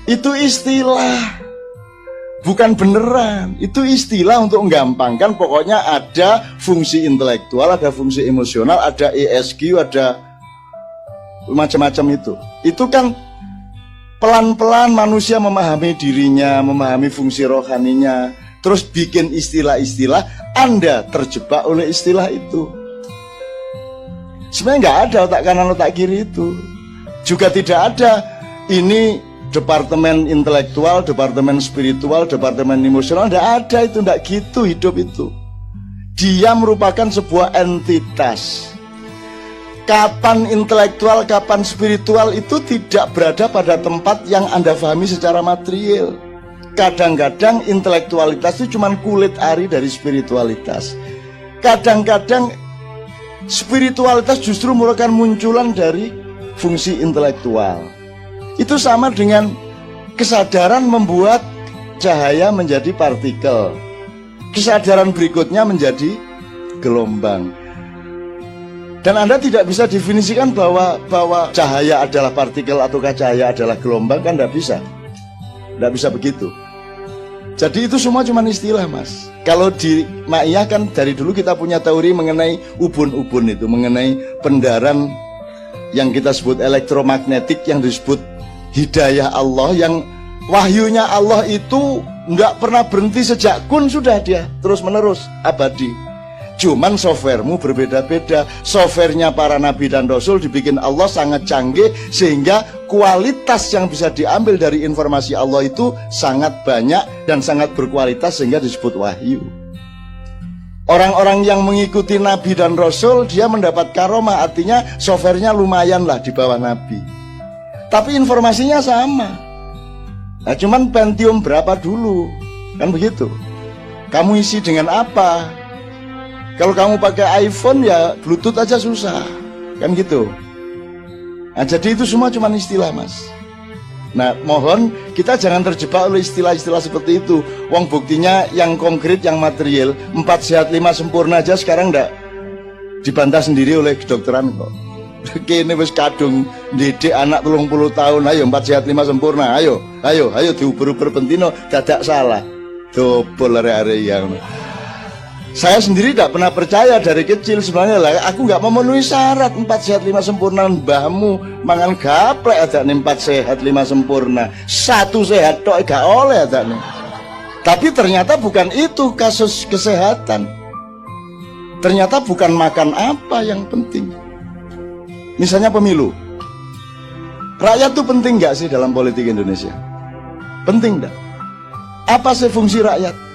Itu istilah, bukan beneran. Itu istilah untuk menggampangkan. Pokoknya ada fungsi intelektual, ada fungsi emosional, ada ESQ, ada macam-macam itu. Itu kan pelan-pelan manusia memahami dirinya, memahami fungsi rohaninya, terus bikin istilah-istilah. Anda terjebak oleh istilah itu. Sebenarnya nggak ada otak kanan otak kiri itu. Juga tidak ada ini departemen intelektual, departemen spiritual, departemen emosional. Nggak ada itu, nggak gitu hidup itu. Dia merupakan sebuah entitas. Kapan intelektual, kapan spiritual itu tidak berada pada tempat yang Anda pahami secara material. Kadang-kadang intelektualitas itu cuma kulit ari dari spiritualitas. Kadang-kadang spiritualitas justru merupakan munculan dari fungsi intelektual. Itu sama dengan kesadaran membuat cahaya menjadi partikel. Kesadaran berikutnya menjadi gelombang. Dan Anda tidak bisa definisikan bahwa cahaya adalah partikel ataukah cahaya adalah gelombang, kan tidak bisa. Tidak bisa begitu. Jadi itu semua cuma istilah, Mas. Kalau di Ma'iyah kan dari dulu kita punya teori mengenai ubun-ubun itu, mengenai pendaran yang kita sebut elektromagnetik, yang disebut hidayah Allah, yang wahyunya Allah itu nggak pernah berhenti sejak kun, sudah dia terus menerus abadi. Cuman softwaremu berbeda-beda. Softwarenya para nabi dan rasul dibikin Allah sangat canggih, sehingga kualitas yang bisa diambil dari informasi Allah itu sangat banyak dan sangat berkualitas, sehingga disebut wahyu. Orang-orang yang mengikuti nabi dan rasul, dia mendapat karomah, artinya softwarenya lumayan lah di bawah nabi, tapi informasinya sama. Nah, cuman Pentium berapa dulu, kan begitu. Kamu isi dengan apa? Kalau kamu pakai iPhone ya Bluetooth aja susah, kan gitu. Nah, jadi itu semua cuma istilah, Mas. Nah, mohon kita jangan terjebak oleh istilah-istilah seperti itu. Wong buktinya yang konkret, yang material, 4 sehat 5 sempurna aja sekarang ndak dibantah sendiri oleh kedokteran kok. Kene wis kadung didik anak 30 tahun, ayo 4 sehat 5 sempurna, ayo diuber-uber pentino dadak salah. Dobol are-are yang. Saya sendiri tidak pernah percaya dari kecil sebenarnya lah. Aku nggak memenuhi syarat 4 sehat 5 sempurna. Mbahmu mangan gaplek ada nih 4 sehat 5 sempurna. 1 sehat tok gak oleh ada nih. Tapi ternyata bukan itu kasus kesehatan. Ternyata bukan makan apa yang penting. Misalnya pemilu. Rakyat tuh penting nggak sih dalam politik Indonesia? Penting nggak? Apa sih fungsi rakyat?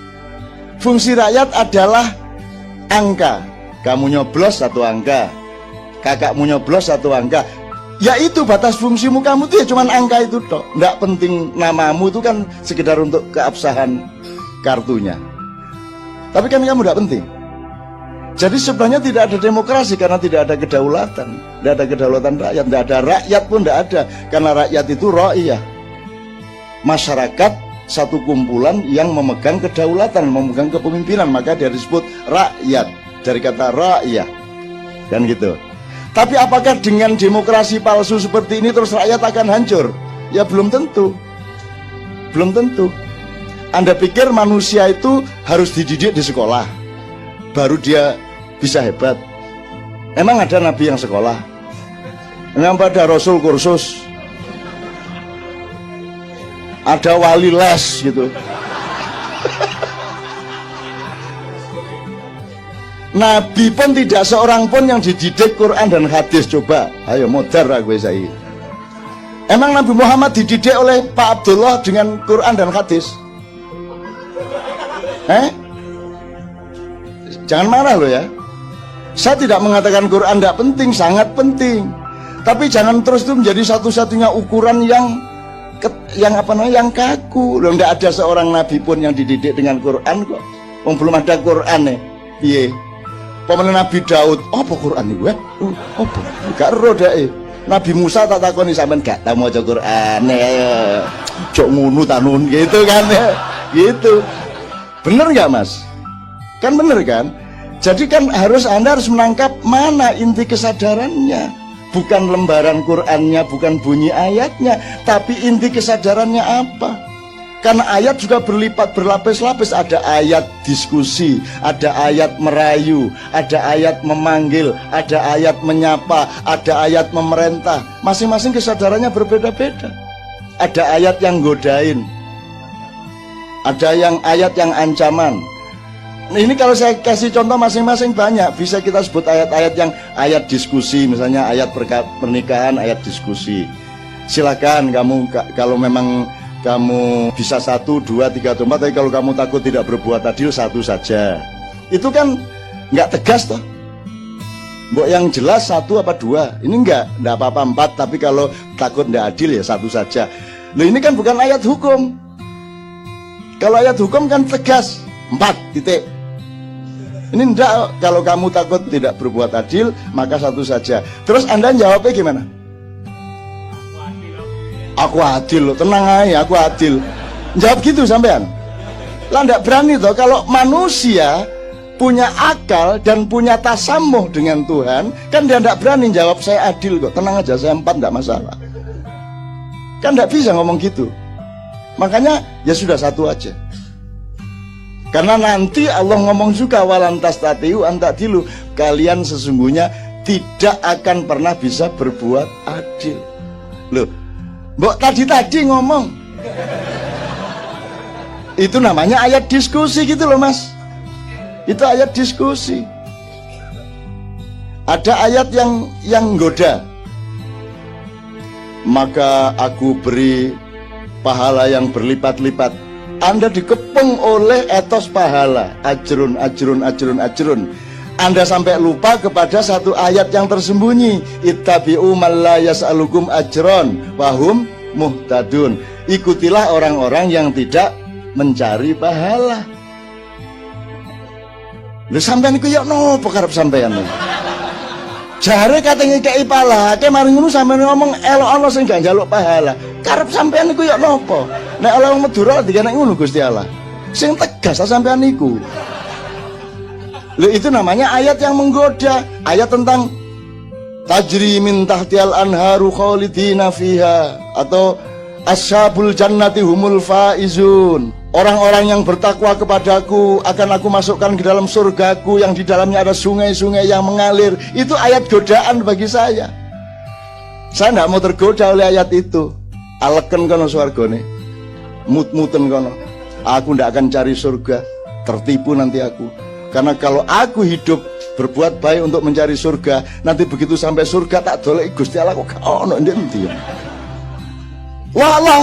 Fungsi rakyat adalah angka. Kamu nyoblos 1 angka, kakakmu nyoblos 1 angka. Ya itu batas fungsimu, kamu tuh ya cuman angka itu toh. Nggak penting namamu, itu kan sekedar untuk keabsahan kartunya. Tapi kan kamu nggak penting. Jadi sebenarnya tidak ada demokrasi karena tidak ada kedaulatan. Tidak ada kedaulatan rakyat, tidak ada rakyat pun tidak ada. Karena rakyat itu ra'iyah, masyarakat, satu kumpulan yang memegang kedaulatan, memegang kepemimpinan, maka dia disebut rakyat, dari kata ra'iyah, kan gitu. Tapi apakah dengan demokrasi palsu seperti ini terus rakyat akan hancur? Ya belum tentu. Belum tentu. Anda pikir manusia itu harus dididik di sekolah baru dia bisa hebat? Emang ada nabi yang sekolah? Emang pada rasul kursus? Ada wali les gitu. Nabi pun tidak seorang pun yang dididik Quran dan hadis. Coba, ayo modar aku saya. Emang Nabi Muhammad dididik oleh Pak Abdullah dengan Quran dan hadis? Jangan marah loh ya. Saya tidak mengatakan Quran tidak penting, sangat penting. Tapi jangan terus itu menjadi satu-satunya ukuran yang kaku. Loh, tidak ada seorang nabi pun yang dididik dengan Quran kok. Belum ada Quran nih. Iya. Pemenang Nabi Daud, apa Quran nih gue? Apa? Gak roda Nabi Musa tak takoni sampean gak tahu maca Quran ya. Jok ngunu tanun gitu kan ya. Gitu. Bener nggak, Mas? Kan bener kan? Jadi kan Anda harus menangkap mana inti kesadarannya. Bukan lembaran Qur'annya, bukan bunyi ayatnya, tapi inti kesadarannya apa? Karena ayat juga berlipat berlapis-lapis. Ada ayat diskusi, ada ayat merayu, ada ayat memanggil, ada ayat menyapa, ada ayat memerintah. Masing-masing kesadarannya berbeda-beda. Ada ayat yang godain, ada yang ayat yang ancaman. Ini kalau saya kasih contoh masing-masing banyak. Bisa kita sebut ayat-ayat yang ayat diskusi. Misalnya ayat pernikahan, ayat diskusi. Silakan kamu, kalau memang kamu bisa 1, 2, 3, atau 4. Tapi kalau kamu takut tidak berbuat adil, 1 saja. Itu kan nggak tegas toh. Mbok yang jelas 1 apa 2. Ini nggak apa-apa 4. Tapi kalau takut nggak adil ya 1 saja. Loh, ini kan bukan ayat hukum. Kalau ayat hukum kan tegas 4 titik. Ini enggak, kalau kamu takut tidak berbuat adil, maka 1 saja. Terus Anda jawabnya gimana? Aku adil loh, tenang aja, aku adil. Jawab gitu sampean. Lah enggak berani toh. Kalau manusia punya akal dan punya tasamuh dengan Tuhan, kan dia enggak berani jawab saya adil kok. Tenang aja, saya 4 enggak masalah. Kan enggak bisa ngomong gitu. Makanya ya sudah 1 aja. Karena nanti Allah ngomong juga, walantas tatiu antadilu, kalian sesungguhnya tidak akan pernah bisa berbuat adil. Loh, mbok tadi ngomong. Itu namanya ayat diskusi gitu loh Mas. Itu ayat diskusi. Ada ayat yang goda. Maka aku beri pahala yang berlipat-lipat. Anda dikepung oleh etos pahala, ajrun. Anda sampai lupa kepada 1 ayat yang tersembunyi, ittabi'u man la yas'alukum ajron wahum muhtadun. Ikutilah orang-orang yang tidak mencari pahala. Lho sampean iku ya nopo karep sampean? Jare katanya kei pahala, ke mari ngono sampean ngomong elok-elok sing gak njaluk pahala. Karep sampean iku ya nopo? Nek Allah Madura dikene ngono Gusti Allah. Sing tegas sampean niku. Lho itu namanya ayat yang menggoda, ayat tentang tajri min tahtial anharu khalidina fiha, atau ashabul jannati humul faizun. Orang-orang yang bertakwa kepadaku akan aku masukkan ke dalam surgaku yang di dalamnya ada sungai-sungai yang mengalir. Itu ayat godaan bagi saya. Saya tidak mau tergoda oleh ayat itu. Aleken kono swargane, mut-muten kono. Aku tidak akan cari surga, tertipu nanti aku. Karena kalau aku hidup berbuat baik untuk mencari surga, nanti begitu sampai surga tak dolek Gusti Allah kok gak ono endi. Wah Allah,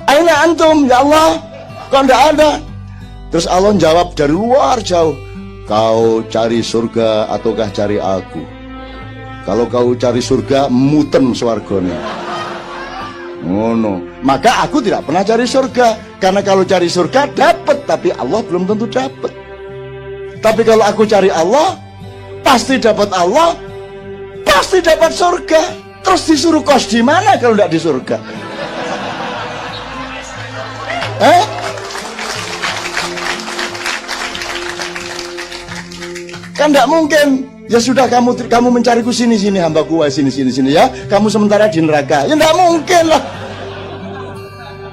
aina antum ya Allah, kok ndak ada? Terus Allah jawab dari luar jauh, kau cari surga ataukah cari aku? Kalau kau cari surga, muten swargane. Ngono. Maka aku tidak pernah cari surga, karena kalau cari surga dapat, tapi Allah belum tentu dapat. Tapi kalau aku cari Allah, pasti dapat Allah, pasti dapat surga. Terus disuruh kos di mana kalau tidak di surga? Kan tidak mungkin. Ya sudah, kamu mencariku sini hambaku sini ya. Kamu sementara di neraka. Ya tidak mungkin lah.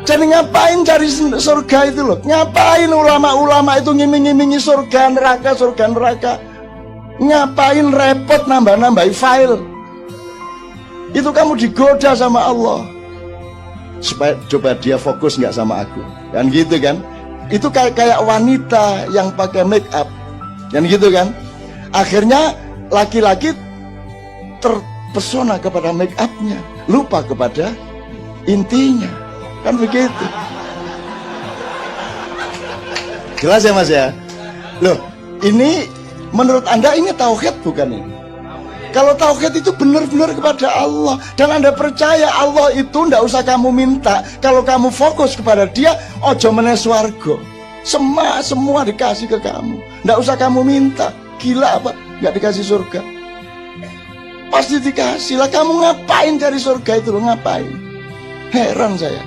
Jadi ngapain cari surga itu loh? Ngapain ulama-ulama itu ngiming-ngimingi surga neraka? Ngapain repot nambah-nambahi file? Itu kamu digoda sama Allah supaya coba dia fokus nggak sama aku. Kan gitu kan? Itu kayak wanita yang pakai make up. Kan gitu kan? Akhirnya laki-laki terpesona kepada make upnya, lupa kepada intinya. Kan begitu. Jelas ya Mas ya? Loh, ini menurut Anda ini tauhid bukan ini? Kalau tauhid itu benar-benar kepada Allah, dan Anda percaya Allah itu ndak usah kamu minta. Kalau kamu fokus kepada Dia, ojo meneh swarga. Semua dikasih ke kamu. Ndak usah kamu minta. Gila apa? Nggak dikasih surga? Pasti dikasih lah. Kamu ngapain cari surga itu loh? Ngapain? Heran saya.